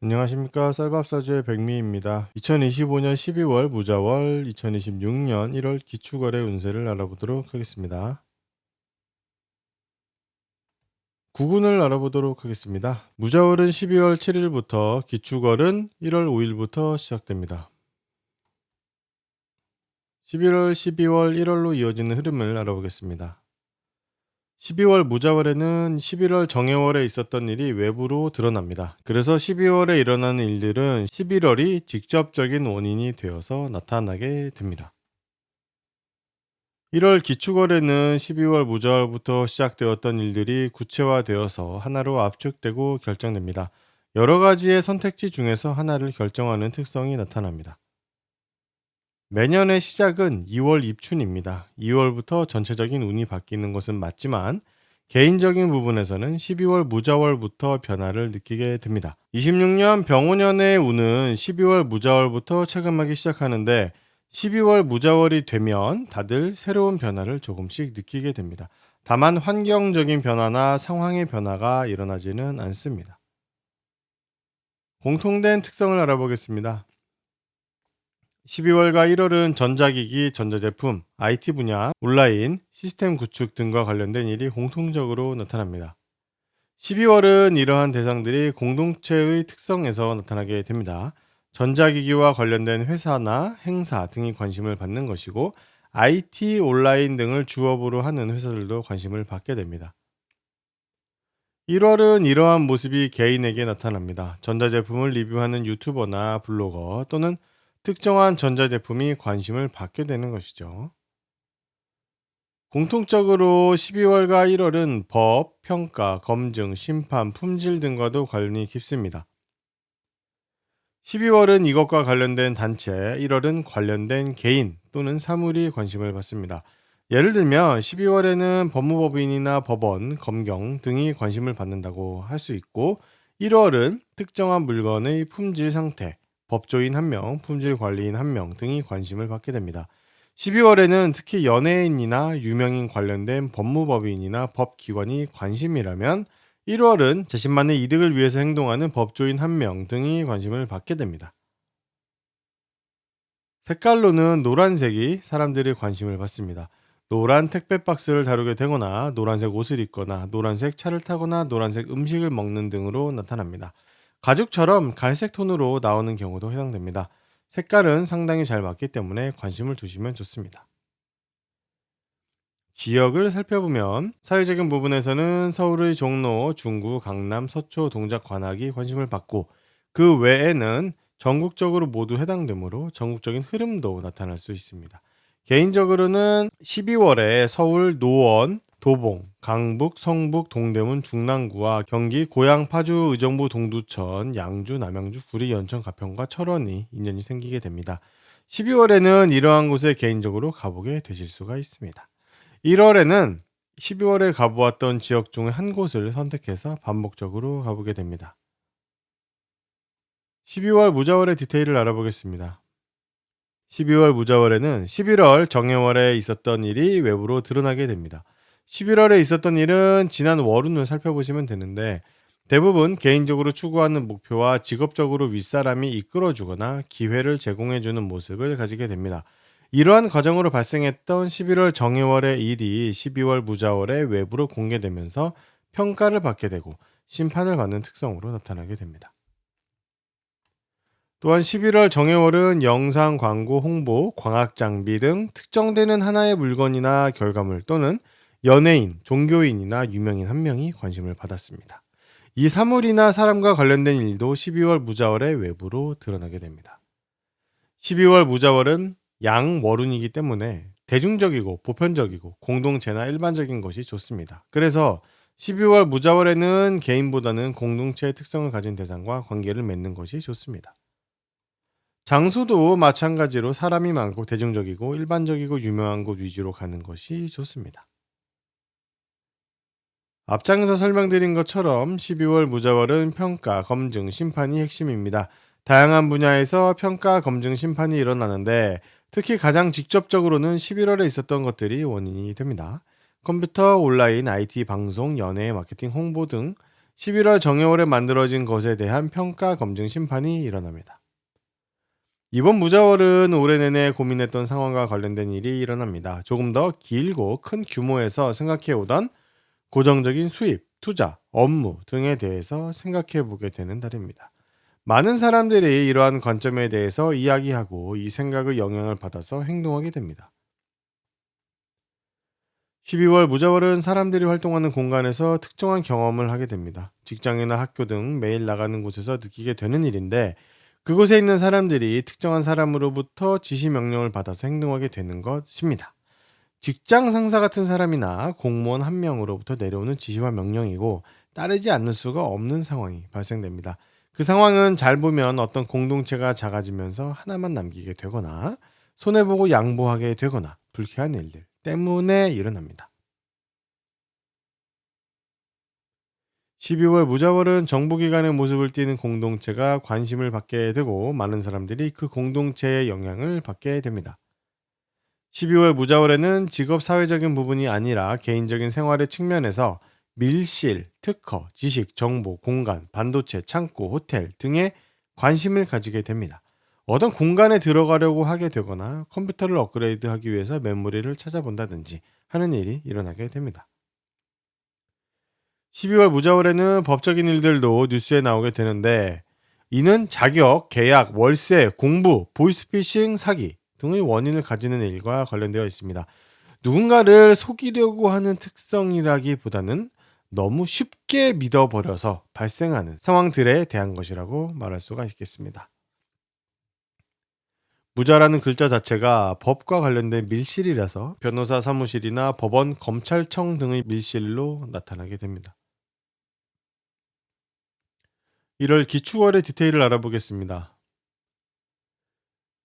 안녕하십니까. 쌀밥사주의 백미입니다. 2025년 12월 무자월, 2026년 1월 기축월의 운세를 알아보도록 하겠습니다. 구군을 알아보도록 하겠습니다. 무자월은 12월 7일부터, 기축월은 1월 5일부터 시작됩니다. 11월, 12월, 1월로 이어지는 흐름을 알아보겠습니다. 12월 무자월에는 11월 정해월에 있었던 일이 외부로 드러납니다. 그래서 12월에 일어나는 일들은 11월이 직접적인 원인이 되어서 나타나게 됩니다. 1월 기축월에는 12월 무자월부터 시작되었던 일들이 구체화되어서 하나로 압축되고 결정됩니다. 여러 가지의 선택지 중에서 하나를 결정하는 특성이 나타납니다. 매년의 시작은 2월 입춘입니다. 2월부터 전체적인 운이 바뀌는 것은 맞지만 개인적인 부분에서는 12월 무자월부터 변화를 느끼게 됩니다. 26년 병오년의 운은 12월 무자월부터 체감하기 시작하는데 12월 무자월이 되면 다들 새로운 변화를 조금씩 느끼게 됩니다. 다만 환경적인 변화나 상황의 변화가 일어나지는 않습니다. 공통된 특성을 알아보겠습니다. 12월과 1월은 전자기기, 전자제품, IT 분야, 온라인, 시스템 구축 등과 관련된 일이 공통적으로 나타납니다. 12월은 이러한 대상들이 공동체의 특성에서 나타나게 됩니다. 전자기기와 관련된 회사나 행사 등이 관심을 받는 것이고, IT, 온라인 등을 주업으로 하는 회사들도 관심을 받게 됩니다. 1월은 이러한 모습이 개인에게 나타납니다. 전자제품을 리뷰하는 유튜버나 블로거 또는 특정한 전자제품이 관심을 받게 되는 것이죠. 공통적으로 12월과 1월은 법, 평가, 검증, 심판, 품질 등과도 관련이 깊습니다. 12월은 이것과 관련된 단체, 1월은 관련된 개인 또는 사물이 관심을 받습니다. 예를 들면 12월에는 법무법인이나 법원, 검경 등이 관심을 받는다고 할 수 있고, 1월은 특정한 물건의 품질 상태, 법조인 1명, 품질 관리인 1명 등이 관심을 받게 됩니다. 12월에는 특히 연예인이나 유명인 관련된 법무법인이나 법기관이 관심이라면, 1월은 자신만의 이득을 위해서 행동하는 법조인 1명 등이 관심을 받게 됩니다. 색깔로는 노란색이 사람들의 관심을 받습니다. 노란 택배 박스를 다루게 되거나 노란색 옷을 입거나 노란색 차를 타거나 노란색 음식을 먹는 등으로 나타납니다. 가죽처럼 갈색 톤으로 나오는 경우도 해당됩니다. 색깔은 상당히 잘 맞기 때문에 관심을 두시면 좋습니다. 지역을 살펴보면 사회적인 부분에서는 서울의 종로, 중구, 강남, 서초, 동작 관악이 관심을 받고, 그 외에는 전국적으로 모두 해당되므로 전국적인 흐름도 나타날 수 있습니다. 개인적으로는 12월에 서울, 노원, 도봉, 강북, 성북, 동대문, 중랑구와 경기, 고양, 파주, 의정부, 동두천, 양주, 남양주, 구리, 연천, 가평과 철원이 인연이 생기게 됩니다. 12월에는 이러한 곳에 개인적으로 가보게 되실 수가 있습니다. 1월에는 12월에 가보았던 지역 중 한 곳을 선택해서 반복적으로 가보게 됩니다. 12월 무자월의 디테일을 알아보겠습니다. 12월 무자월에는 11월 정해월에 있었던 일이 외부로 드러나게 됩니다. 11월에 있었던 일은 지난 월운을 살펴보시면 되는데, 대부분 개인적으로 추구하는 목표와 직업적으로 윗사람이 이끌어주거나 기회를 제공해주는 모습을 가지게 됩니다. 이러한 과정으로 발생했던 11월 정해월의 일이 12월 무자월에 외부로 공개되면서 평가를 받게 되고 심판을 받는 특성으로 나타나게 됩니다. 또한 11월 정해월은 영상, 광고, 홍보, 광학 장비 등 특정되는 하나의 물건이나 결과물 또는 연예인, 종교인이나 유명인 1명이 관심을 받았습니다. 이 사물이나 사람과 관련된 일도 12월 무자월의 외부로 드러나게 됩니다. 12월 무자월은 양월운이기 때문에 대중적이고 보편적이고 공동체나 일반적인 것이 좋습니다. 그래서 12월 무자월에는 개인보다는 공동체의 특성을 가진 대상과 관계를 맺는 것이 좋습니다. 장소도 마찬가지로 사람이 많고 대중적이고 일반적이고 유명한 곳 위주로 가는 것이 좋습니다. 앞장에서 설명드린 것처럼 12월 무자월은 평가, 검증, 심판이 핵심입니다. 다양한 분야에서 평가, 검증, 심판이 일어나는데 특히 가장 직접적으로는 11월에 있었던 것들이 원인이 됩니다. 컴퓨터, 온라인, IT, 방송, 연예, 마케팅, 홍보 등 11월 정해월에 만들어진 것에 대한 평가 검증 심판이 일어납니다. 이번 무자월은 올해 내내 고민했던 상황과 관련된 일이 일어납니다. 조금 더 길고 큰 규모에서 생각해 오던 고정적인 수입, 투자, 업무 등에 대해서 생각해 보게 되는 달입니다. 많은 사람들이 이러한 관점에 대해서 이야기하고 이 생각의 영향을 받아서 행동하게 됩니다. 12월 무자월은 사람들이 활동하는 공간에서 특정한 경험을 하게 됩니다. 직장이나 학교 등 매일 나가는 곳에서 느끼게 되는 일인데, 그곳에 있는 사람들이 특정한 사람으로부터 지시 명령을 받아서 행동하게 되는 것입니다. 직장 상사 같은 사람이나 공무원 한 명으로부터 내려오는 지시와 명령이고, 따르지 않을 수가 없는 상황이 발생됩니다. 그 상황은 잘 보면 어떤 공동체가 작아지면서 하나만 남기게 되거나 손해보고 양보하게 되거나 불쾌한 일들 때문에 일어납니다. 12월 무자월은 정부기관의 모습을 띠는 공동체가 관심을 받게 되고, 많은 사람들이 그 공동체의 영향을 받게 됩니다. 12월 무자월에는 직업 사회적인 부분이 아니라 개인적인 생활의 측면에서 밀실, 특허, 지식, 정보, 공간, 반도체, 창고, 호텔 등에 관심을 가지게 됩니다. 어떤 공간에 들어가려고 하게 되거나 컴퓨터를 업그레이드하기 위해서 메모리를 찾아본다든지 하는 일이 일어나게 됩니다. 12월 무자월에는 법적인 일들도 뉴스에 나오게 되는데, 이는 자격, 계약, 월세, 공부, 보이스피싱, 사기 등의 원인을 가지는 일과 관련되어 있습니다. 누군가를 속이려고 하는 특성이라기보다는 너무 쉽게 믿어버려서 발생하는 상황들에 대한 것이라고 말할 수가 있겠습니다. 무자라는 글자 자체가 법과 관련된 밀실이라서 변호사 사무실이나 법원, 검찰청 등의 밀실로 나타나게 됩니다. 1월 기축월의 디테일을 알아보겠습니다.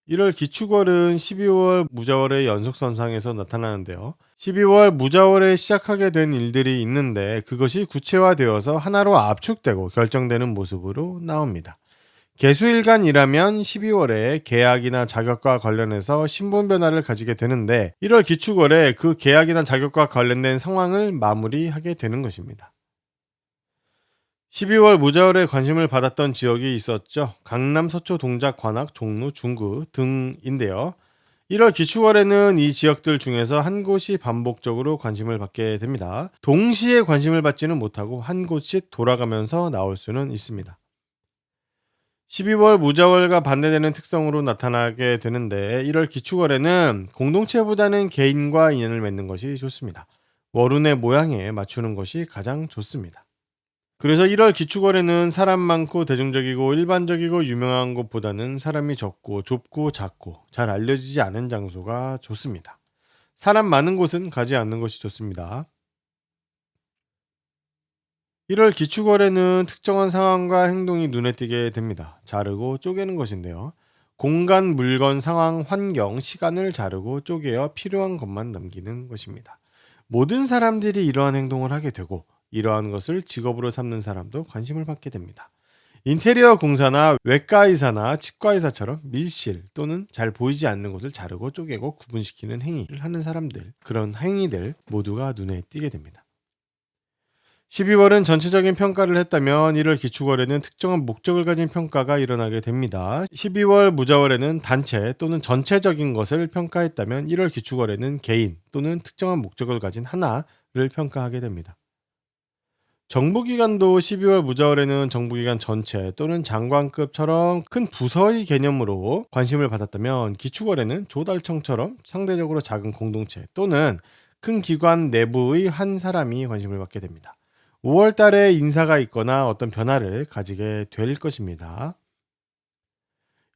1월 기축월은 12월 무자월의 연속선상에서 나타나는데요. 12월 무자월에 시작하게 된 일들이 있는데, 그것이 구체화되어서 하나로 압축되고 결정되는 모습으로 나옵니다. 개수일간이라면 12월에 계약이나 자격과 관련해서 신분 변화를 가지게 되는데, 1월 기축월에 그 계약이나 자격과 관련된 상황을 마무리하게 되는 것입니다. 12월 무자월에 관심을 받았던 지역이 있었죠. 강남, 서초, 동작, 관악, 종로, 중구 등인데요. 1월 기축월에는 이 지역들 중에서 한 곳이 반복적으로 관심을 받게 됩니다. 동시에 관심을 받지는 못하고 한 곳씩 돌아가면서 나올 수는 있습니다. 12월 무자월과 반대되는 특성으로 나타나게 되는데, 1월 기축월에는 공동체보다는 개인과 인연을 맺는 것이 좋습니다. 월운의 모양에 맞추는 것이 가장 좋습니다. 그래서 1월 기축월에는 사람 많고 대중적이고 일반적이고 유명한 곳보다는 사람이 적고 좁고 작고 잘 알려지지 않은 장소가 좋습니다. 사람 많은 곳은 가지 않는 것이 좋습니다. 1월 기축월에는 특정한 상황과 행동이 눈에 띄게 됩니다. 자르고 쪼개는 것인데요. 공간, 물건, 상황, 환경, 시간을 자르고 쪼개어 필요한 것만 남기는 것입니다. 모든 사람들이 이러한 행동을 하게 되고, 이러한 것을 직업으로 삼는 사람도 관심을 받게 됩니다. 인테리어 공사나 외과의사나 치과의사처럼 밀실 또는 잘 보이지 않는 곳을 자르고 쪼개고 구분시키는 행위를 하는 사람들, 그런 행위들 모두가 눈에 띄게 됩니다. 12월은 전체적인 평가를 했다면, 1월 기축월에는 특정한 목적을 가진 평가가 일어나게 됩니다. 12월 무자월에는 단체 또는 전체적인 것을 평가했다면, 1월 기축월에는 개인 또는 특정한 목적을 가진 하나를 평가하게 됩니다. 정부기관도 12월 무자월에는 정부기관 전체 또는 장관급처럼 큰 부서의 개념으로 관심을 받았다면, 기축월에는 조달청처럼 상대적으로 작은 공동체 또는 큰 기관 내부의 한 사람이 관심을 받게 됩니다. 5월 달에 인사가 있거나 어떤 변화를 가지게 될 것입니다.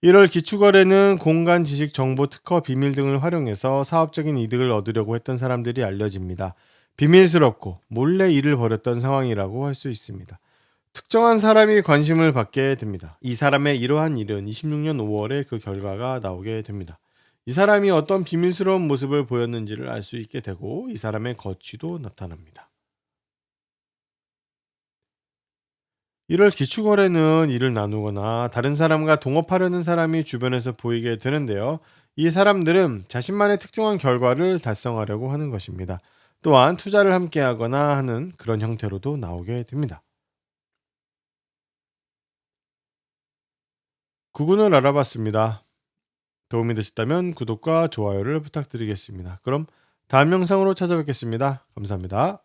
1월 기축월에는 공간, 지식, 정보, 특허, 비밀 등을 활용해서 사업적인 이득을 얻으려고 했던 사람들이 알려집니다. 비밀스럽고 몰래 일을 벌였던 상황이라고 할 수 있습니다. 특정한 사람이 관심을 받게 됩니다. 이 사람의 이러한 일은 26년 5월에 그 결과가 나오게 됩니다. 이 사람이 어떤 비밀스러운 모습을 보였는지를 알 수 있게 되고, 이 사람의 거취도 나타납니다. 1월 기축월에는 일을 나누거나 다른 사람과 동업하려는 사람이 주변에서 보이게 되는데요. 이 사람들은 자신만의 특정한 결과를 달성하려고 하는 것입니다. 또한 투자를 함께 하거나 하는 그런 형태로도 나오게 됩니다. 구군을 알아봤습니다. 도움이 되셨다면 구독과 좋아요를 부탁드리겠습니다. 그럼 다음 영상으로 찾아뵙겠습니다. 감사합니다.